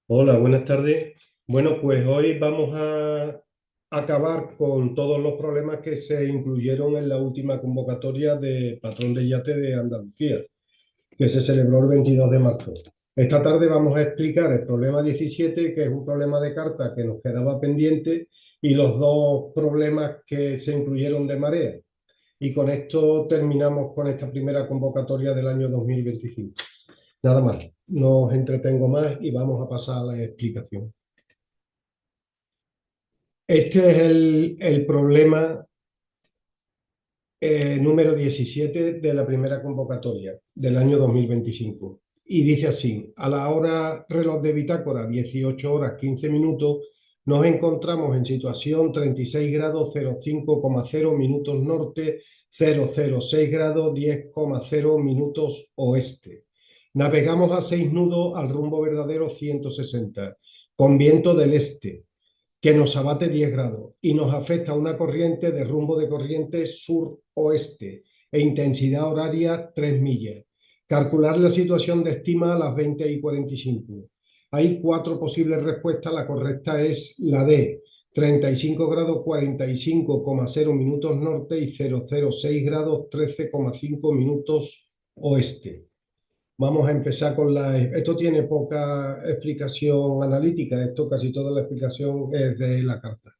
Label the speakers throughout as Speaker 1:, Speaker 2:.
Speaker 1: Hola, buenas tardes. Bueno, pues hoy vamos a acabar con todos los problemas que se incluyeron en la última convocatoria de patrón de yate de Andalucía, que se celebró el 22 de marzo. Esta tarde vamos a explicar el problema 17, que es un problema de carta que nos quedaba pendiente, y los dos problemas que se incluyeron de marea. Y con esto terminamos con esta primera convocatoria del año 2025. Nada más, no os entretengo más y vamos a pasar a la explicación. Este es el problema número 17 de la primera convocatoria del año 2025. Y dice así: a la hora reloj de bitácora, 18 horas 15 minutos, nos encontramos en situación 36 grados 05,0 minutos norte, 006 grados 10,0 minutos oeste. Navegamos a 6 nudos al rumbo verdadero 160, con viento del este, que nos abate 10 grados y nos afecta una corriente de rumbo de corriente sur-oeste e intensidad horaria 3 millas. Calcular la situación de estima a las 20:45. Hay cuatro posibles respuestas. La correcta es la D: 35 grados 45,0 minutos norte y 006 grados 13,5 minutos oeste. Vamos a empezar con la... Esto tiene poca explicación analítica, esto casi toda la explicación es de la carta.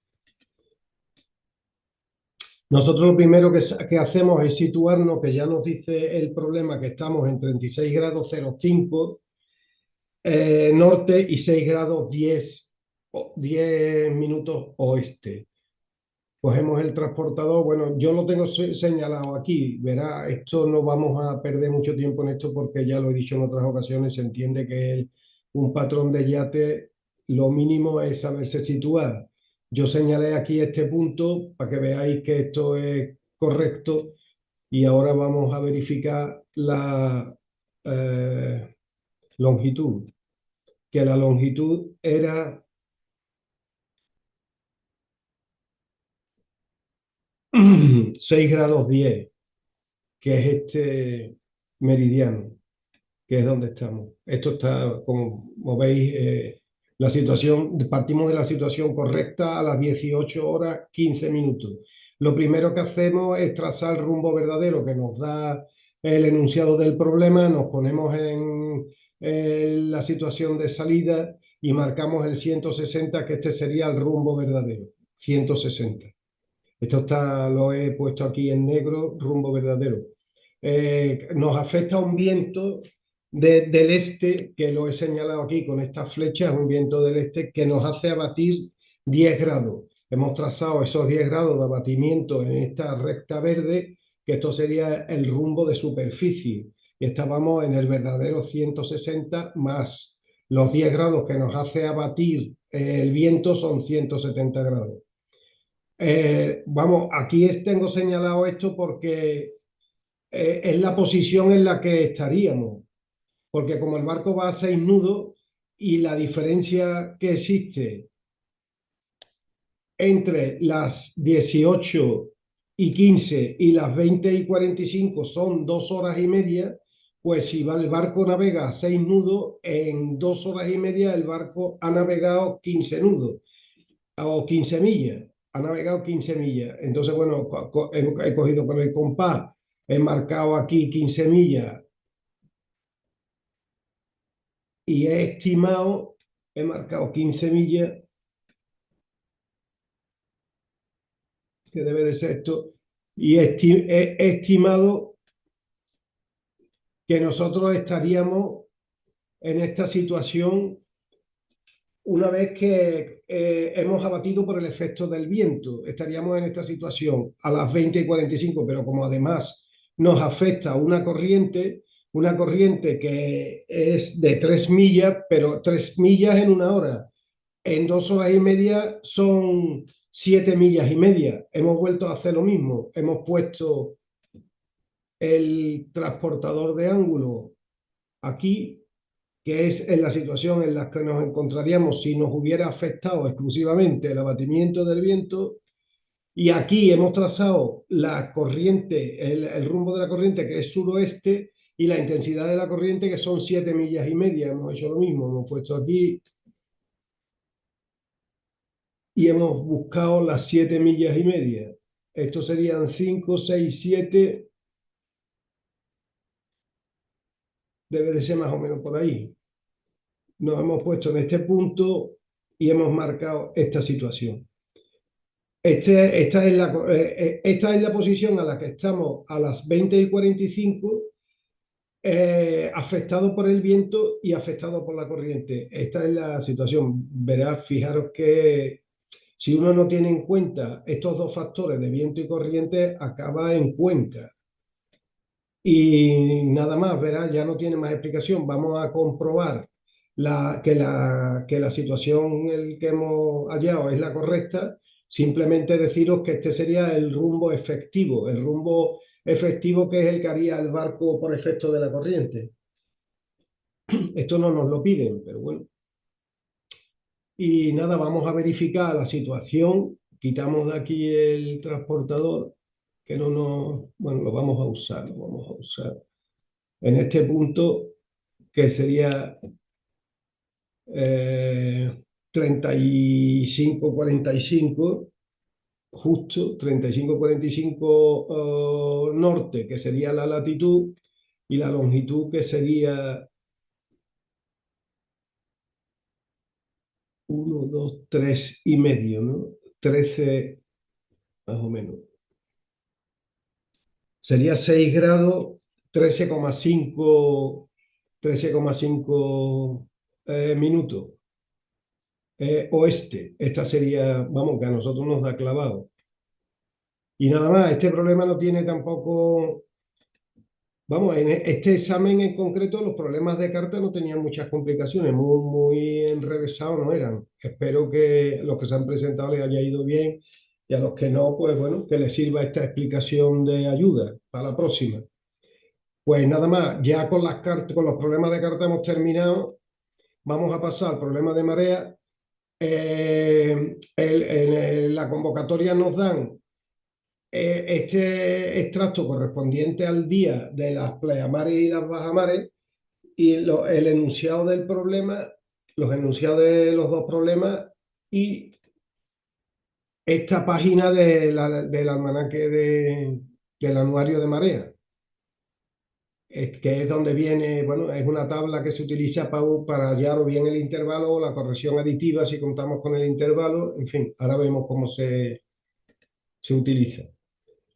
Speaker 1: Nosotros lo primero que hacemos es situarnos, que ya nos dice el problema que estamos en 36 grados 05 norte y 6 grados 10 minutos oeste. Cogemos el transportador. Bueno, yo lo tengo señalado aquí, verá, esto no vamos a perder mucho tiempo en esto porque ya lo he dicho en otras ocasiones, se entiende que un patrón de yate lo mínimo es saberse situar. Yo señalé aquí este punto para que veáis que esto es correcto, y ahora vamos a verificar la eh, longitud, que la longitud era 6 grados 10, que es este meridiano, que es donde estamos. Esto está, como veis, la situación, partimos de la situación correcta a las 18 horas 15 minutos. Lo primero que hacemos es trazar el rumbo verdadero que nos da el enunciado del problema, nos ponemos en la situación de salida y marcamos el 160, que este sería el rumbo verdadero, 160. Esto está, lo he puesto aquí en negro, rumbo verdadero. Nos afecta un viento del este, que lo he señalado aquí con estas flechas, un viento del este que nos hace abatir 10 grados. Hemos trazado esos 10 grados de abatimiento en esta recta verde, que esto sería el rumbo de superficie. Y estábamos en el verdadero 160 más los 10 grados que nos hace abatir el viento, son 170 grados. Vamos, aquí tengo señalado esto porque es la posición en la que estaríamos, porque como el barco va a 6 nudos y la diferencia que existe entre las 18:15 y las 20:45 son 2 horas y media, pues si el barco navega a 6 nudos, en 2 horas y media el barco ha navegado 15 nudos o 15 millas, ha navegado 15 millas. Entonces, bueno, he cogido con el compás, he marcado aquí 15 millas y he estimado, he marcado 15 millas, que debe de ser esto, y he estimado que nosotros estaríamos en esta situación una vez que hemos abatido por el efecto del viento. Estaríamos en esta situación a las 20:45, pero como además nos afecta una corriente que es de 3 millas, pero 3 millas en una hora, en 2 horas y media son 7 millas y media. Hemos vuelto a hacer lo mismo, hemos puesto el transportador de ángulo aquí, que es en la situación en la que nos encontraríamos si nos hubiera afectado exclusivamente el abatimiento del viento. Y aquí hemos trazado la corriente, el rumbo de la corriente, que es suroeste, y la intensidad de la corriente, que son 7 millas y media. Hemos hecho lo mismo, hemos puesto aquí y hemos buscado las 7,5 millas. Estos serían 5, 6, 7, debe de ser más o menos por ahí. Nos hemos puesto en este punto y hemos marcado esta situación. Esta es la posición a la que estamos a las 20:45, afectado por el viento y afectado por la corriente. Esta es la situación. Verás, fijaros que si uno no tiene en cuenta estos dos factores de viento y corriente, acaba en Cuenca. Y nada más, verás, ya no tiene más explicación. Vamos a comprobar que la situación que hemos hallado es la correcta. Simplemente deciros que este sería el rumbo efectivo que es el que haría el barco por efecto de la corriente. Esto no nos lo piden, pero bueno. Y nada, vamos a verificar la situación. Quitamos de aquí el transportador, que no nos... Bueno, lo vamos a usar en este punto, que sería 35:45, justo 35:45 norte, que sería la latitud, y la longitud, que sería 1, 2, 3,5, ¿no? 13 más o menos. Sería 6 grados, 13,5 minutos. Oeste. Esta sería, vamos, que a nosotros nos da clavado. Y nada más, este problema no tiene tampoco, vamos, en este examen en concreto los problemas de carta no tenían muchas complicaciones, muy, muy enrevesados no eran. Espero que los que se han presentado les haya ido bien, y a los que no, pues bueno, que les sirva esta explicación de ayuda para la próxima. Pues nada más, ya con las cartas, con los problemas de carta hemos terminado. Vamos a pasar al problema de marea. En la convocatoria nos dan este extracto correspondiente al día de las pleamares y las bajamares, y el enunciado del problema, los enunciados de los dos problemas, y esta página del almanaque del anuario de marea, que es donde viene, bueno, es una tabla que se utiliza para hallar o bien el intervalo o la corrección aditiva si contamos con el intervalo. En fin, ahora vemos cómo se utiliza.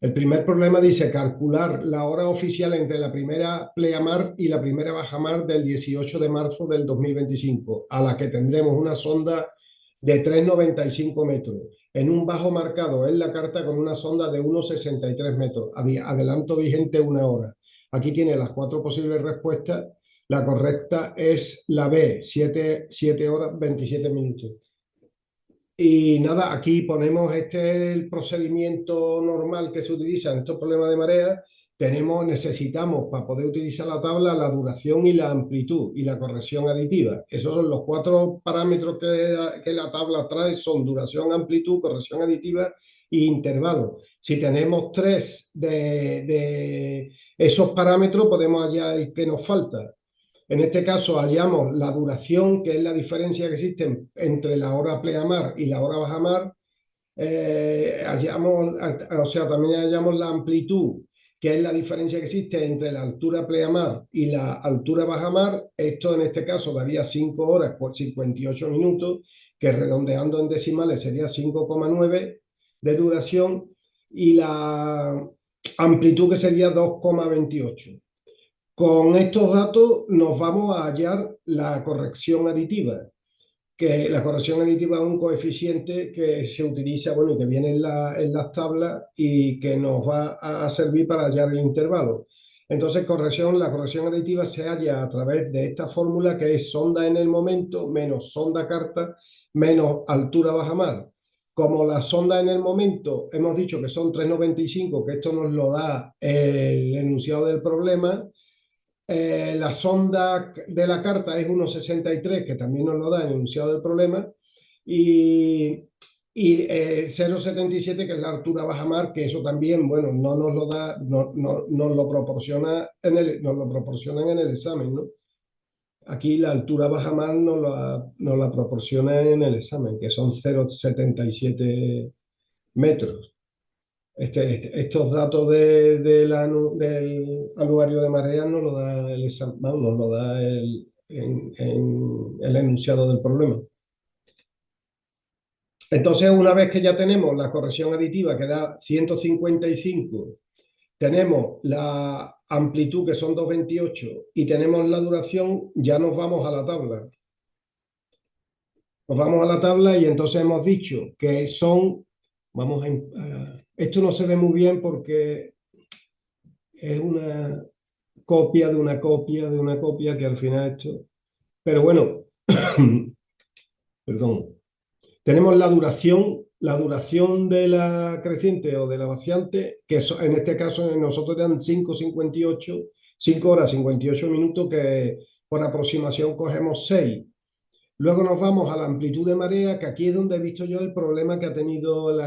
Speaker 1: El primer problema dice calcular la hora oficial entre la primera pleamar y la primera bajamar del 18 de marzo del 2025, a la que tendremos una sonda de 3,95 metros, en un bajo marcado en la carta con una sonda de 1,63 metros. Adelanto vigente 1 hora. Aquí tiene las 4 posibles respuestas. La correcta es la B, 7 horas 27 minutos. Y nada, aquí ponemos el procedimiento normal que se utiliza en estos problemas de marea. Necesitamos, para poder utilizar la tabla, la duración y la amplitud y la corrección aditiva. Esos son los 4 parámetros que la tabla trae: son duración, amplitud, corrección aditiva e intervalo. Si tenemos 3 de esos parámetros, podemos hallar el que nos falta. En este caso hallamos la duración, que es la diferencia que existe entre la hora pleamar y la hora bajamar. O sea, también hallamos la amplitud, que es la diferencia que existe entre la altura pleamar y la altura bajamar. Esto en este caso daría 5 horas por 58 minutos, que redondeando en decimales sería 5,9 de duración, y la amplitud, que sería 2,28. Con estos datos nos vamos a hallar la corrección aditiva, que la corrección aditiva es un coeficiente que se utiliza, bueno, que viene en las tablas y que nos va a servir para hallar el intervalo. Entonces, la corrección aditiva se halla a través de esta fórmula, que es sonda en el momento menos sonda carta menos altura bajamar. Como la sonda en el momento hemos dicho que son 3,95, que esto nos lo da el enunciado del problema. La sonda de la carta es 1,63, que también nos lo da el enunciado del problema, y 0,77, que es la altura bajamar, que eso también, bueno, no nos lo da, nos lo proporcionan en el examen, ¿no? Aquí la altura bajamar nos la proporciona en el examen, que son 0,77 metros. Estos datos del anuario de marea nos lo da el examen, vamos, nos lo da en el enunciado del problema. Entonces, una vez que ya tenemos la corrección aditiva que da 155, tenemos la amplitud que son 228 y tenemos la duración, ya nos vamos a la tabla. Nos vamos a la tabla y entonces hemos dicho que son, esto no se ve muy bien porque es una copia de una copia de una copia que al final esto, pero bueno, perdón. Tenemos la duración de la creciente o de la vaciante, en este caso nosotros eran 5,58, 5 horas 58 minutos, que por aproximación cogemos 6. Luego nos vamos a la amplitud de marea, que aquí es donde he visto yo el problema que ha tenido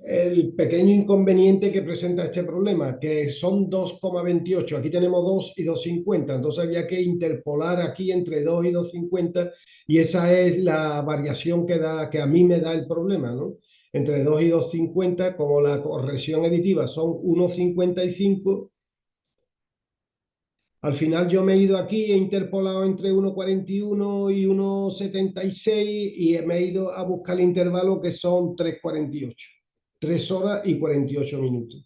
Speaker 1: el pequeño inconveniente que presenta este problema, que son 2,28. Aquí tenemos 2 y 2,50. Entonces había que interpolar aquí entre 2 y 2,50 y esa es la variación que a mí me da el problema, ¿no? Entre 2 y 2,50, como la corrección aditiva son 1,55. Al final yo me he ido aquí, he interpolado entre 1,41 y 1,76 y me he ido a buscar el intervalo que son 3,48. 3 horas y 48 minutos.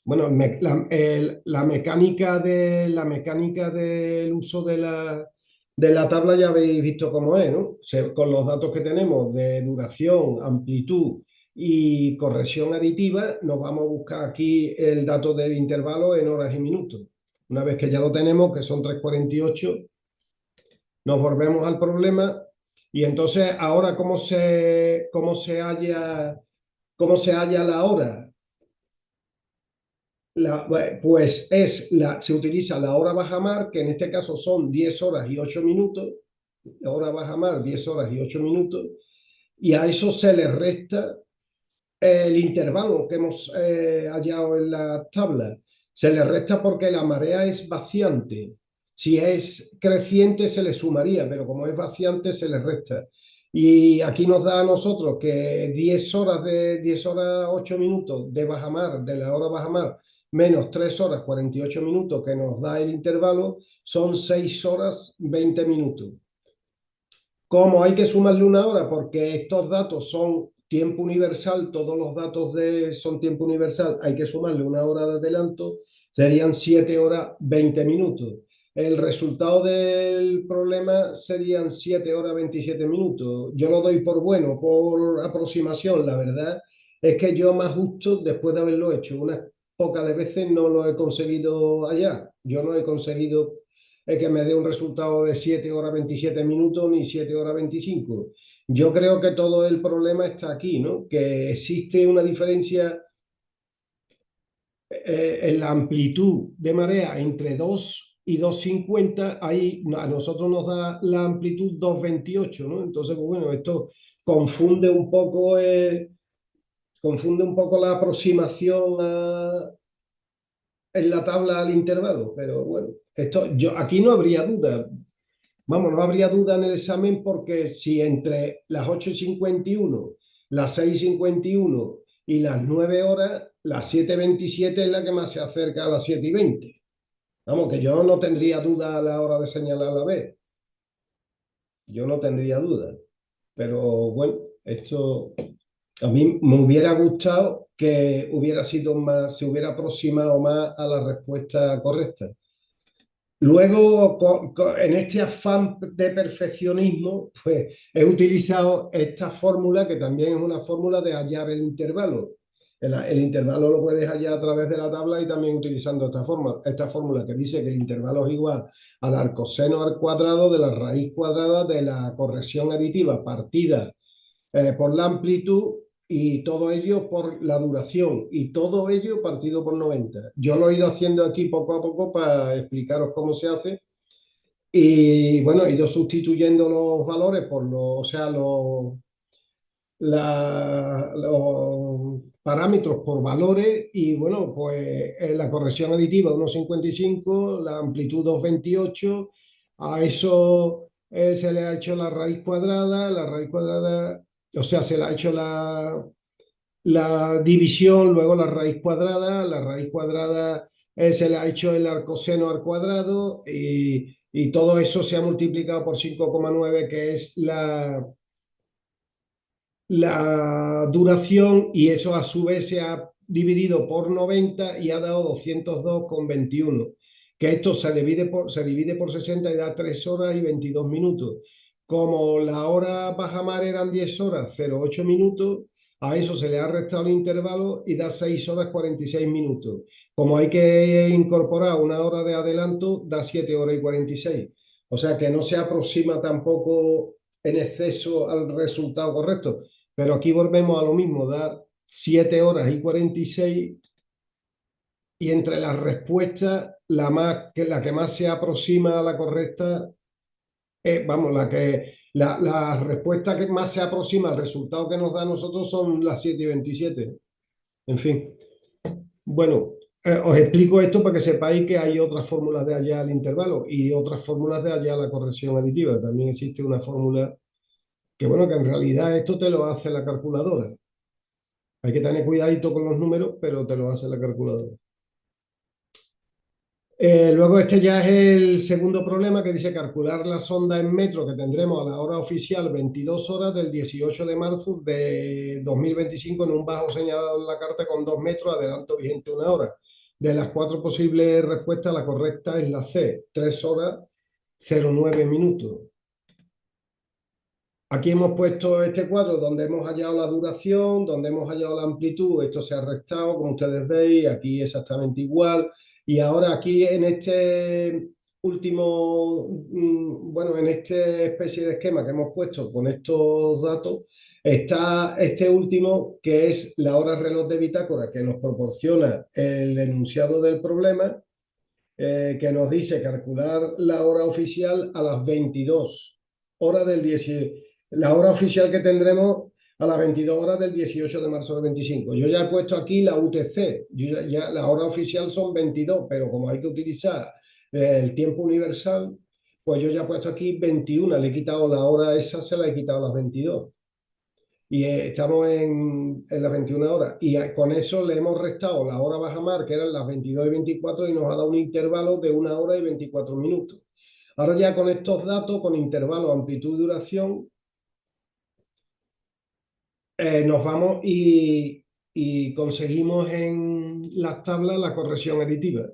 Speaker 1: Bueno, la mecánica del uso de la tabla ya habéis visto cómo es, ¿no? Con los datos que tenemos de duración, amplitud y corrección aditiva, nos vamos a buscar aquí el dato del intervalo en horas y minutos. Una vez que ya lo tenemos, que son 3,48, nos volvemos al problema y entonces ahora cómo se halla la hora. Pues se utiliza la hora bajamar, que en este caso son 10 horas y 8 minutos, la hora bajamar 10 horas y 8 minutos, y a eso se le resta el intervalo que hemos hallado en la tabla. Se le resta porque la marea es vaciante. Si es creciente se le sumaría, pero como es vaciante se le resta. Y aquí nos da a nosotros que 10 horas 8 minutos de bajamar, de la hora bajamar, menos 3 horas 48 minutos que nos da el intervalo, son 6 horas 20 minutos. ¿Cómo hay que sumarle una hora? Porque estos datos son tiempo universal, todos los datos son tiempo universal, hay que sumarle una hora de adelanto, serían 7 horas 20 minutos. El resultado del problema serían 7 horas 27 minutos. Yo lo doy por bueno, por aproximación. La verdad es que yo más justo, después de haberlo hecho unas pocas de veces, no lo he conseguido allá. Yo no he conseguido que me dé un resultado de 7 horas 27 minutos ni 7 horas 25. Yo creo que todo el problema está aquí, ¿no? Que existe una diferencia en la amplitud de marea entre 2 y 2,50. Ahí a nosotros nos da la amplitud 2,28, ¿no? Entonces, pues bueno, esto confunde un poco, confunde un poco la aproximación en la tabla al intervalo, pero bueno, aquí no habría duda. Vamos, no habría duda en el examen porque si entre las 8,51, las 6,51 y las 9 horas, las 7,27 es la que más se acerca a las 7,20. Vamos, que yo no tendría duda a la hora de señalar la vez. Yo no tendría duda. Pero bueno, esto a mí me hubiera gustado que hubiera sido más, se hubiera aproximado más a la respuesta correcta. Luego, en este afán de perfeccionismo, pues he utilizado esta fórmula, que también es una fórmula de hallar el intervalo. El intervalo lo puedes hallar a través de la tabla y también utilizando esta fórmula que dice que el intervalo es igual al arcoseno al cuadrado de la raíz cuadrada de la corrección aditiva partida por la amplitud y todo ello por la duración y todo ello partido por 90. Yo lo he ido haciendo aquí poco a poco para explicaros cómo se hace y bueno, he ido sustituyendo los valores por o sea, los parámetros por valores y bueno, pues la corrección aditiva 1,55, la amplitud 2,28, a eso se le ha hecho la raíz cuadrada, o sea, se le ha hecho la división, luego la raíz cuadrada se le ha hecho el arcoseno al cuadrado y todo eso se ha multiplicado por 5,9 que es la duración, y eso a su vez se ha dividido por 90 y ha dado 202,21, que esto se divide por 60 y da 3 horas y 22 minutos. Como la hora bajamar eran 10 horas 08 minutos, a eso se le ha restado el intervalo y da 6 horas 46 minutos. Como hay que incorporar una hora de adelanto, da 7 horas y 46. O sea que no se aproxima tampoco en exceso al resultado correcto. Pero aquí volvemos a lo mismo, da 7 horas y 46 y entre las respuestas, la que más se aproxima a la correcta, vamos, la respuesta que más se aproxima al resultado que nos da a nosotros son las 7 y 27. En fin, bueno, os explico esto para que sepáis que hay otras fórmulas de allá al intervalo y otras fórmulas de allá a la corrección aditiva. También existe una fórmula que, bueno, que en realidad esto te lo hace la calculadora. Hay que tener cuidadito con los números, pero te lo hace la calculadora. Luego este ya es el segundo problema que dice calcular la sonda en metros que tendremos a la hora oficial 22 horas del 18 de marzo de 2025 en un bajo señalado en la carta con 2 metros, adelanto vigente 1 hora. De las 4 posibles respuestas, la correcta es la C, 3 horas 09 minutos. Aquí hemos puesto este cuadro donde hemos hallado la duración, donde hemos hallado la amplitud, esto se ha restado, como ustedes veis, aquí exactamente igual. Y ahora aquí en este último, bueno, en esta especie de esquema que hemos puesto con estos datos, está este último que es la hora reloj de bitácora que nos proporciona el enunciado del problema, que nos dice calcular la hora oficial a las 22 horas del 18, la hora oficial que tendremos a las 22 horas del 18 de marzo del 25. Yo ya he puesto aquí la UTC, la hora oficial son 22, pero como hay que utilizar el tiempo universal, pues yo ya he puesto aquí 21, le he quitado la hora esa, se la he quitado a las 22 y estamos en las 21 horas. Y con eso le hemos restado la hora bajamar, que eran las 22 y 24, y nos ha dado un intervalo de 1 hora y 24 minutos. Ahora ya con estos datos, con intervalo, amplitud y duración, nos vamos y conseguimos en las tablas la corrección aditiva.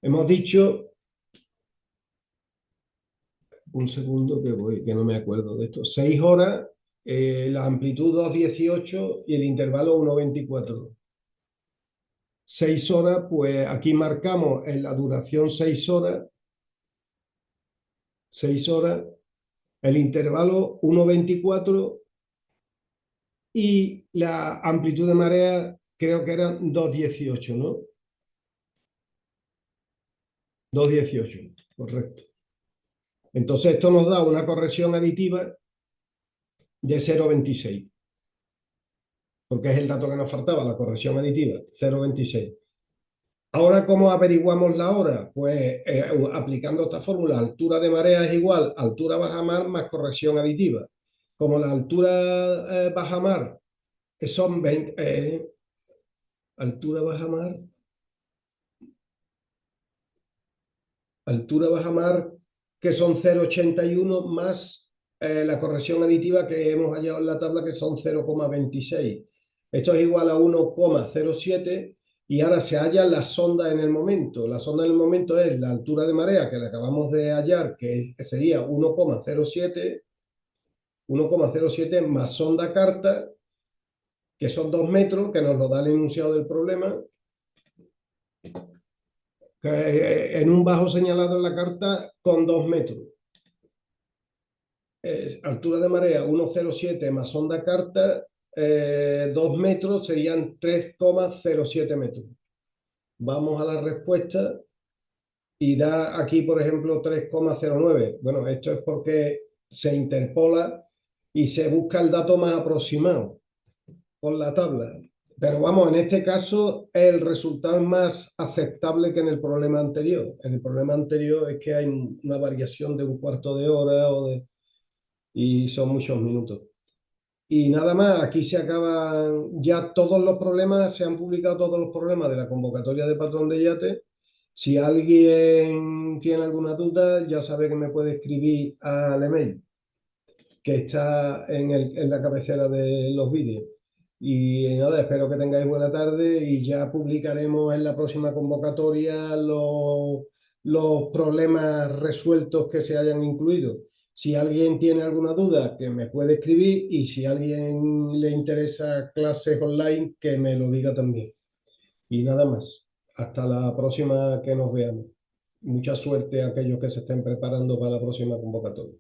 Speaker 1: Hemos dicho, un segundo que no me acuerdo de esto, 6 horas, la amplitud 2,18 y el intervalo 1,24. 6 horas, pues aquí marcamos en la duración 6 horas, 6 horas, el intervalo 1,24 y la amplitud de marea creo que eran 2,18, ¿no? 2,18, correcto. Entonces esto nos da una corrección aditiva de 0,26, porque es el dato que nos faltaba, la corrección aditiva, 0,26. Ahora, ¿cómo averiguamos la hora? Pues aplicando esta fórmula, altura de marea es igual a altura bajamar más corrección aditiva. Como la altura bajamar son 20, altura bajamar, altura bajamar que son 0,81 más la corrección aditiva que hemos hallado en la tabla que son 0,26. Esto es igual a 1,07 y ahora se halla la sonda en el momento. La sonda en el momento es la altura de marea que le acabamos de hallar, que sería 1,07, 1,07 más sonda carta, que son 2 metros, que nos lo da el enunciado del problema, que en un bajo señalado en la carta con 2 metros. Altura de marea 1,07 más onda carta, 2 metros serían 3,07 metros. Vamos a la respuesta y da aquí, por ejemplo, 3,09. Bueno, esto es porque se interpola y se busca el dato más aproximado con la tabla. Pero vamos, en este caso el resultado es más aceptable que en el problema anterior. En el problema anterior es que hay una variación de un cuarto de hora y son muchos minutos. Y nada más, aquí se acaban ya todos los problemas, se han publicado todos los problemas de la convocatoria de patrón de yate. Si alguien tiene alguna duda, ya sabe que me puede escribir al email que está en la cabecera de los vídeos. Y nada, espero que tengáis buena tarde y ya publicaremos en la próxima convocatoria los problemas resueltos que se hayan incluido. Si alguien tiene alguna duda, que me puede escribir y si a alguien le interesa clases online, que me lo diga también. Y nada más. Hasta la próxima que nos veamos. Mucha suerte a aquellos que se estén preparando para la próxima convocatoria.